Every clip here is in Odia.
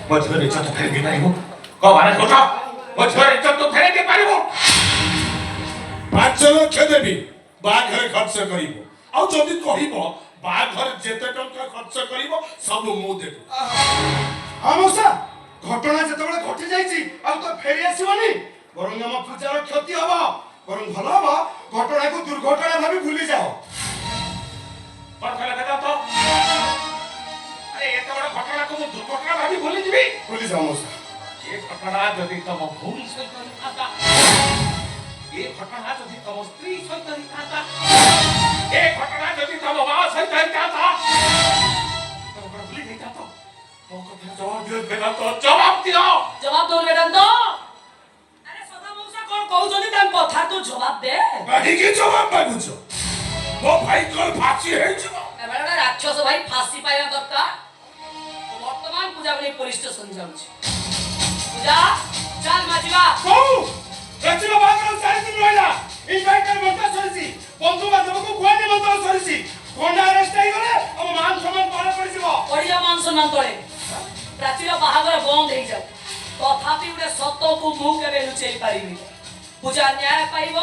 ମୋ ଝିଅର ଇଜ୍ଜତ ଫେରେଇ ଦେଇପାରିବୁ? କହ ମାନେ କହୁଛ ମୋ ଝିଅର ଇଜ୍ଜତ ତୁ ଫେରେଇ ଦେଇପାରିବୁ? 5 ଲକ୍ଷ ଦେବି ବାହାଘରେ ଖର୍ଚ୍ଚ କରିବ। ଆଉ ଯଦି କହିବ ବାହାଘରେ ଯେତେ ଟଙ୍କା ଖର୍ଚ୍ଚ କରିବ ସବୁ ମୁଁ ଦେବି। ହଁ ମଉସା, ଘଟଣା ଯେତେବେଳେ ଘଟି ଯାଇଛି ଆଉ ତ ଫେରି ଆସିବନି। ବରଂ ଆମ ପୂଜାର କ୍ଷତି ହବ। ବରଂ ଭଲ ହବ ଘଟଣାକୁ ଦୁର୍ଘଟଣା ଭାବି ଭୁଲି ଯାଅ। କଣ କହିଲା ବେଦାନ୍ତ? ଆରେ ଏତେ ବଡ଼ ଘଟଣାକୁ ମୁଁ ଦୁର୍ଘଟଣା ଭାବି ଭୁଲିଯିବି? ଭୁଲି ଯାଅ ମଉସା। ଏ ଘଟଣା ଯଦି ତମ ଭଉଣୀ ସହିତ ହେଇଥାନ୍ତା, ଏ ଘଟଣା ଯଦି ତମ ସ୍ତ୍ରୀ ସହିତ ହେଇଥାନ୍ତା, ଏ ଘଟଣା ଯଦି ତମ ମା ସହିତ ହେଇଥାନ୍ତା, ତମେ କଣ ଭୁଲି ଯାଇଥାନ୍ତ? ମୋ କଥାର ଜବାବ ଦିଅ ବେଦାନ୍ତ, ଜବାବ ଦିଅ। ଜବାବ ଦଉନ ବେଦାନ୍ତ। ଆରେ ସଦା ମଉସା କଣ କହୁଛନ୍ତି ତାଙ୍କ କଥା ତୁ ଜବାବ ଦେ। କାହିଁକି ଜବାବ ମାଗୁଛ? ମୋ ଭାଇ କଣ ଫାଶୀ ହେଇଯିବ? ଏବେଳେ ରାକ୍ଷସ ଭାଇ ଫାଶୀ ପାଇବା ଦରକାର। ବର୍ତ୍ତମାନ ପୂଜାକୁ ନେଇ ପୋଲିସ ଷ୍ଟେସନ ଯାଉଛି। ପୂଜା ଚାଲ ମାଜିବା। କହୁ ରାତିର ବାହାଘର 4 ଦିନ ରହିଲା। ଇନଭାଇଟର ବଣ୍ଟା ସରିଛି। ବନ୍ଧୁ ବାନ୍ଧବକୁ କୁଆ ନିମନ୍ତ୍ରଣ ସରିଛି। ଖଣ୍ଡା ଆରେଷ୍ଟ ହେଇଗଲେ ଆମ ମାନ ସମ୍ମାନ ତଳେ ପଡ଼ିଯିବ। ପଡ଼ିଯାଉ ମାନ ସମ୍ମାନ ତଳେ। ପ୍ରାଚୀର ବାହାଘର ବନ୍ଦ ହେଇଯାଉ। ତଥାପି ଗୋଟେ ସତକୁ ମୁଁ କେବେ ଲୁଚେଇ ପାରିବି। ପୂଜା ନ୍ୟାୟ ପାଇବ।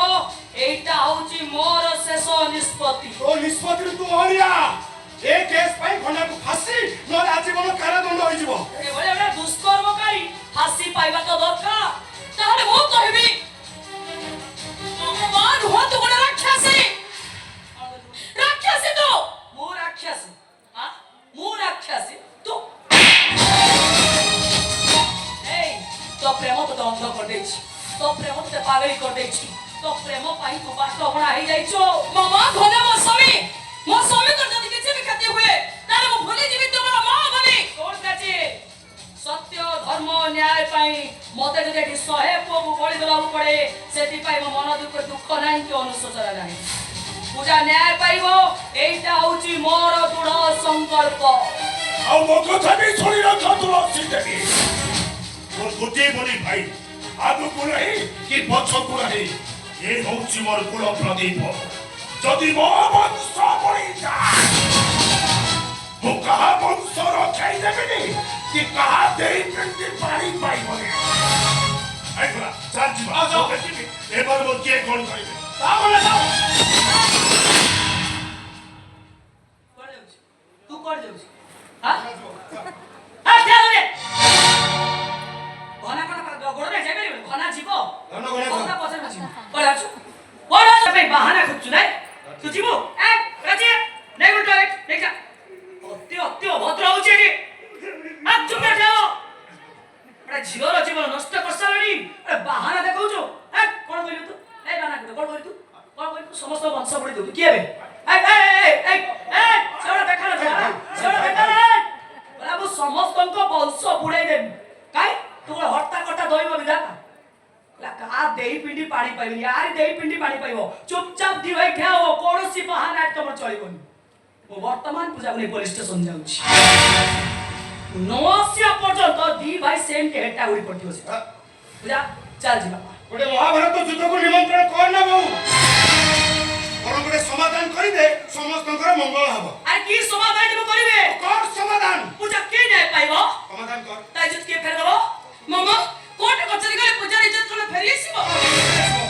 ଏଇଟା ହଉଛି ମୋର ଶେଷ ନିଷ୍ପତ୍ତି। ଓ ନିଷ୍ପତ୍ତି ତୁ ହରିଆ। ଏ କେସ୍ ପାଇଁ ଖଣ୍ଡାକୁ ଫାଶୀ ନହେଲେ ଆଜୀବନ କାରାଦଣ୍ଡ ହୋଇଯିବ। ଏଭଳି ଗୋଟେ ଦୁଷ୍କର୍ମକାରୀ ଫାଶୀ ପାଇବା ତ ଦରକାର। ତାହେଲେ ମୁଁ କହିବି ଭଗବାନ ହୁଅନ୍ତୁ ଗୋଟେ ରାକ୍ଷସୀ। ରାକ୍ଷସୀ ତୁ। ମୁଁ ରାକ୍ଷସୀ। ମୁଁ ରାକ୍ଷସୀ ତୁ। এই তো প্রেম তো অন্ধ କରିଦେଇଛି। তো প্রেম তো ପାଗଳି କରିଦେଇଛି। তো প্রেମ ପାଇଁ ତୁ ବାଟ ଅଗଣା ହେଇଯାଇଛୁ। ମାମା ଧନ୍ୟ ମୋ ସ୍ୱାମୀ। ମୋ ସ୍ୱାମୀଙ୍କର ଯଦି କିଛି ବି କ୍ଷତି ହୁଏ ତାହେଲେ ମୁଁ ଭୁଲିଯିବି ତୁମର ମା ବୋଲି। କୋର୍ଟ କାଚି ସତ୍ୟ ଧର୍ମ ନ୍ୟାୟ ପାଇଁ ମତେ ଯଦି ଏଠି 100 ପୁଅକୁ ବଳି ଦେବାକୁ ପଡ଼େ ସେଥିପାଇଁ ମୋ ମନ ଦୁଃଖ ନାହିଁ କି ଅନୁଶୋଚନା ନାହିଁ। ପୂଜା ନ୍ୟାୟ ପାଇବ। ଏଇଟା ହଉଛି ମୋର ଦୃଢ଼ ସଂକଳ୍ପ। ଆଉ ମୋ କଥା ବି ଶୁଣି ରଖ ତୁଳସୀ ଦେବୀ। ମୋର ଗୋଟିଏ ବୋଲି ଭାଇ, ଆଗକୁ ନାହିଁ କି ପଛକୁ ନାହିଁ। ଏ ହଉଛି ମୋର କୁଳ ପ୍ରଦୀପ। ଯଦି ମୋ ବଂଶ ବଳିଯାଏ ମୁଁ କାହା ବଂଶ ରଖାଇ ଦେବିନି କି କାହା ଦେଇ ପିଣ୍ଡି ପାଣି ପାଇବନି। ଚାଲ ଯିବା। ଦେଖିବି ଏবার ମୋ କିଏ କଣ କରିବେ। କୁଆଡ଼େ ଯାଉଛି? ତୁ କୁଆଡ଼େ ଯାଉଛି? ଘନା କଣ ଗୋଡ଼ରେ ଯାଇପାରିବନି? ଘନା ଯିବ। ଘନା ପଛରେ ଯିବ। କୁଆଡ଼େ ଯାଉଛୁ? କୁଆଡ଼େ ଯାଉଛୁ? ପାଇଁ ବାହାନା ଖୋଜୁଛୁ ନାଇଁ? ତୁ ଯିବୁ? ରାଜି ନେଇ ଗୋଟେ ଟଏଲେଟ୍ ନେଇ ଯା। ଅତି ଅଭଦ୍ର ହଉଛି ଏଠି। ଚୁପ ଯାଅ। ଗୋଟେ ଝିଅର ଜୀବନ ନଷ୍ଟ କରିସାରିଲଣି। ବାହାନା ଦେଖଉଛୁ। କଣ କହିଲୁ ତୁ? ବାହାନା କଣ କହିଲୁ ତୁ? କଣ କହିଲୁ? ସମସ୍ତ ବଂଶ ପଡ଼ି ଦେବୁ। କିଏ ବେ? ସେଗୁଡ଼ା ଦେଖାନ ସେଗୁଡ଼ା ଦେଖାନ। ମୁଁ ସମସ୍ତଙ୍କ ବଂଶ ବୁଡ଼େଇ ଦେବି। କାଇଁ ତୁ ଗୋଟେ ହଟ୍ଟା କଟା ଦଇବ ବିଧାତା। କାହା ଦେଇ ପିଣ୍ଡି ପାଣି ପାଇବନି। ଆରି ଦେଇ ପିଣ୍ଡି ପାଣି ପାଇବ। ଚୁପଚାପ ଦି ଭାଇ ଠିଆ ହବ। କୌଣସି ବାହାନା ତମର ଚଳିବନି। ମୁଁ ବର୍ତ୍ତମାନ ପୂଜାକୁ ନେଇ ପୋଲିସ ଷ୍ଟେସନ ଯାଉଛି। 9 ପର୍ଯ୍ୟନ୍ତ ଦି ଭାଇ ସେମ୍ ହେଟା ଉଡ଼ି ପଡ଼ିଥିବ। ସେ ପୂଜା ଚାଲ ଯିବା। ଗୋଟେ ମହାଭାରତ ଯୁଦ୍ଧକୁ ନିମନ୍ତ୍ରଣ କର ନା ବୋଉ। ବରଂ ଗୋଟେ ସମାଧାନ କରିଦେ ସମସ୍ତଙ୍କର ମଙ୍ଗଳ ହବ। ଆରେ କି ସମାଧାନ ଦେବ କରିବେ? କର ସମାଧାନ। ପୂଜା କିଏ ନ୍ୟାୟ ପାଇବ? ସମାଧାନ କର। ତା ଇଜ୍ଜତ କିଏ ଫେରିଦେବ? ମାମା କୋର୍ଟ କଚେରୀ ଗଲେ ପୂଜାର ଇଜ୍ଜତ କଣ ଫେରି ଆସିବ?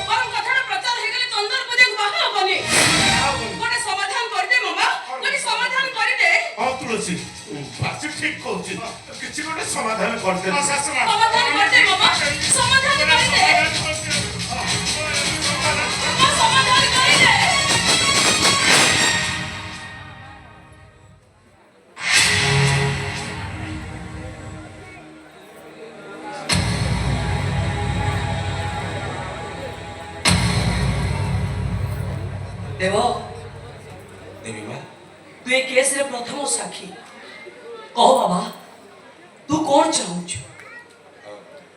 ବରଂ କଥାଟା ପ୍ରଚାର ହେଇଗଲେ ଚନ୍ଦନ ପୂଜାକୁ ବାହା ହବନି। ଗୋଟେ ସମାଧାନ କରିଦେ ମାମା। ଗୋଟେ ସମାଧାନ କରିଦେ। ହଁ ତୁଳସୀ ଫାଶୀ ଠିକ କହୁଛି। କିଛି ଗୋଟେ ସମାଧାନ କରିଦେ। ସମାଧାନ କରିଦେ ମାମା। ସମାଧାନ କରିଦେ। ସମାଧାନ କରିଦେ। देव ଦେବୀ ମା, तू ए केस रे प्रथम साक्षी कह बाबा तू कौन चाहूच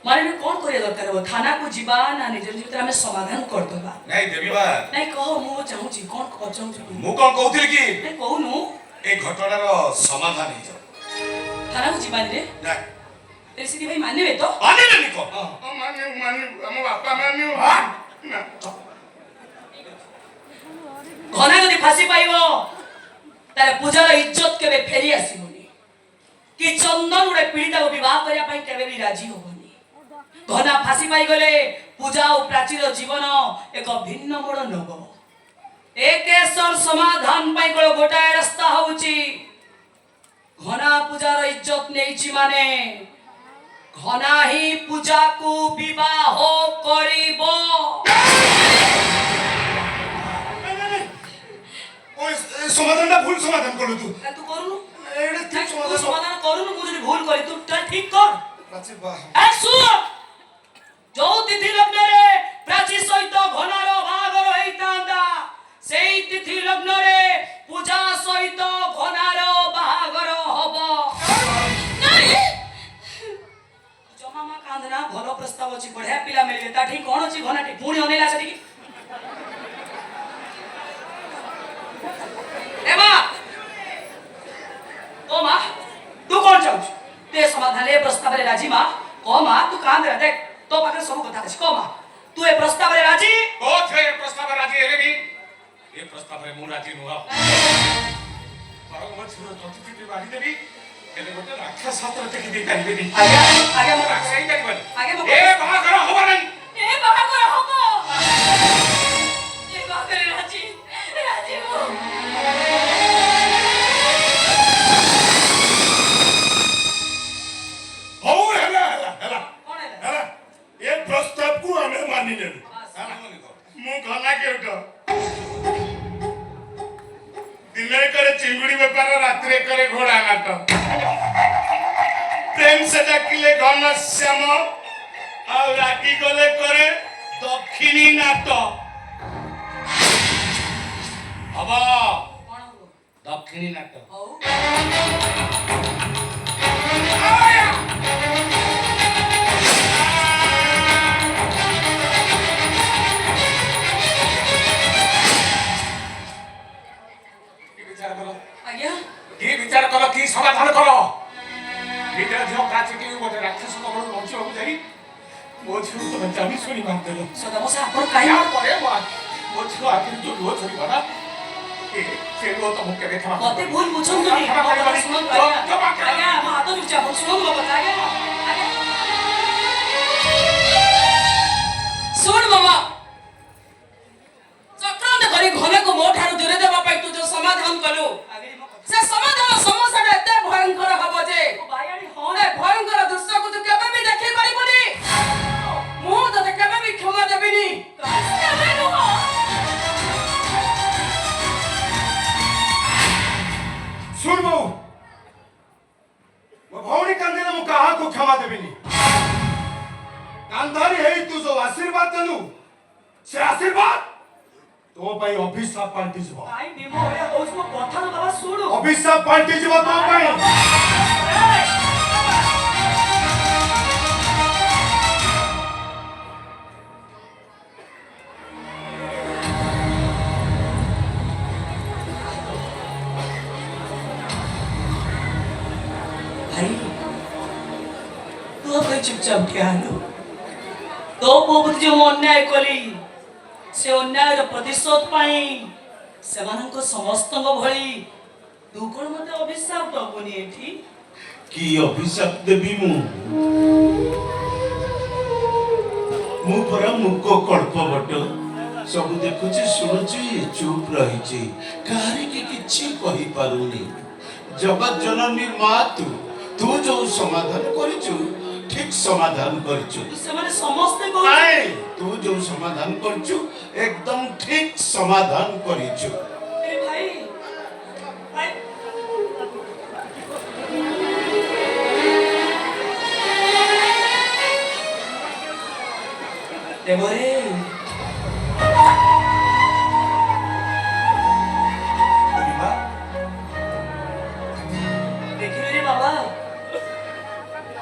माने कौन करे दरकार हो थाना को जीवा ना निज निज हमें समाधान कर दबा ନାଇଁ ଦେବୀ ମା, नहीं कह मु चाहूची कौन कह चाहूची ମୁଁ କଣ କହୁଥିଲି କି नहीं कहनु ଏ ଘଟଣାର ସମାଧାନ ହେଇଯାଉ। थाना को जीवा रे ନା तेरे सीधी भाई मानेबे तो ମାନିବେନି କଣ? ଆମ ବାପା ମାନିବ। घना जदि फांसी पाइबो तारे पूजार इज्जत केबे फेरी आसीबोनी कि चंदन गोटे पीड़िता को विवाह करने ପାଇଁ କେବେ ବି ରାଜି ହବନି। घना फांसी पाई गले पूजा और प्राचीर जीवन एक भिन्न मोड़ नब एकेश्वर समाधान पाई गलो गोटाए रास्ता होउची घना पूजार इज्जत नेइची माने घना ही पूजा को विवाह करिबो। समाधानটা ভুল সমাধান করলু তু तू करूनु এটা ঠিক तू সমাধান समाधान करूनु मु जदी भूल करी तू ठीक कर। প্রাচী বাহ ए सुन जो तिथि लग्न रे प्राची सहित घनार बाहागर हेइतांदा सेई तिथि लग्न रे पूजा सहित घनार बाहागर हबो नहीं। जमामा कांदना भलो प्रस्ताव अछि बढ़िया पिला मिलबे ता ठीक कोन अछि घना ठीक पुणी अनेला सटी की ए मां ओ मां तू कोन चाहू ते समाधान ए प्रस्ताव रे राजी मां ओ मां तू कांद रे देख तो पाखे सब कथा अछि को मां तू ए प्रस्ताव रे राजी ओ छे प्रस्ताव राजी हेले भी ए प्रस्ताव रे मु राजी नुआ परम म छुरो तोति बाड़ी देबी हेले गोटे राक्षस छात्र देखि दे पारिबेनी आगे मो मो राक्षस ही करिबनी आगे मो ए बाहागर हबा नहीं ए बाहागर हबो ए बाहागर राजी राजी मो हो हेला हेला हेला कोन है हेला ये प्रस्ताव को हमें मानी ले मु घना के उठो दिने करे चिंगुड़ी बेपार रात्रि करे घोड़ा नाट प्रेम से डाकिले घन श्याम और रागी गले करे दक्षिणी नाट अब कोन हो दक्षिणी नाट हो की विचार करो आज्ञा की विचार करो की समाधान करो भीतर जो प्राची के गोटे राक्षस को बड़ पहुंची हो जाई मो छु तो जानी सुनी मान देलो सदा मो से आपण काई या परे मो छु आखिर जो लो छोरी बना ए से लो तो मुके देखा कते भूल बुझन तो नहीं सुन आज्ञा हम हाथ नीचे अपन सुन बाबा आज्ञा सुन मामा चक्रांत करी घने को मो ठारू दूरे देबा पाई तू जो समाधान कलु से समाधान समस्या एते भयंकर हबो जे बायाणी होने भयंकर दृश्य को तू केबे भी देखि परिबनी मु तो केबे भी क्षमा देबिनी केबे नु सुन बहु वो भौणी कांदिला मु कहा को क्षमा देबिनी कांधारी हेई तू जो आशीर्वाद देनु से आशीर्वाद तो भाई अभिशाप पाल्टी जब भाई निमो होया उसको कथा न बाबा सुनु अभिशाप पाल्टी जब तो भाई भाई तू अब चुपचाप क्या लो तो बहुत जो अन्याय कली से अन्याय प्रतिशोध पाई सेमानक समस्त भली तू कोन मते अभिशाप दबुनी एठी की अभिशाप देवी मु परा मुको कल्प बट सब देखुची शुणुची चुप रहिची काहे के किछि कहि पारुनी जगत जननी मां तू जो समाधान करिछु ठीक समाधान करिछु सेमाने समस्त को नहीं तू जो समाधान करिछु एकदम ठीक समाधान करिछु ए भाई भाई देवरे देखिले रे बाबा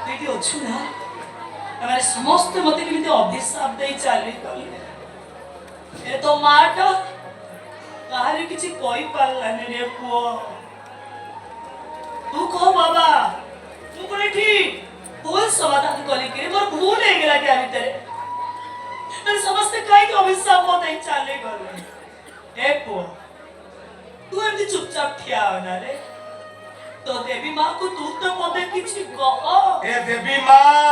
देखि अछु ना हमारे समस्त मते केमिति अभिशाप देई चाली गले ए तो माट काहरे किछि कोई पारलाने रे पुओ तू कहो बाबा तू कोने ठीक भूल समाधान कली के मोर भूल हे गेला क्या भीतर तर समस्त काई के अभिशाप मते चाली गले ए पुओ तू एमती चुपचाप ठिया होना रे तो देवी माँ को तू तो मते किछि कह ए देवी माँ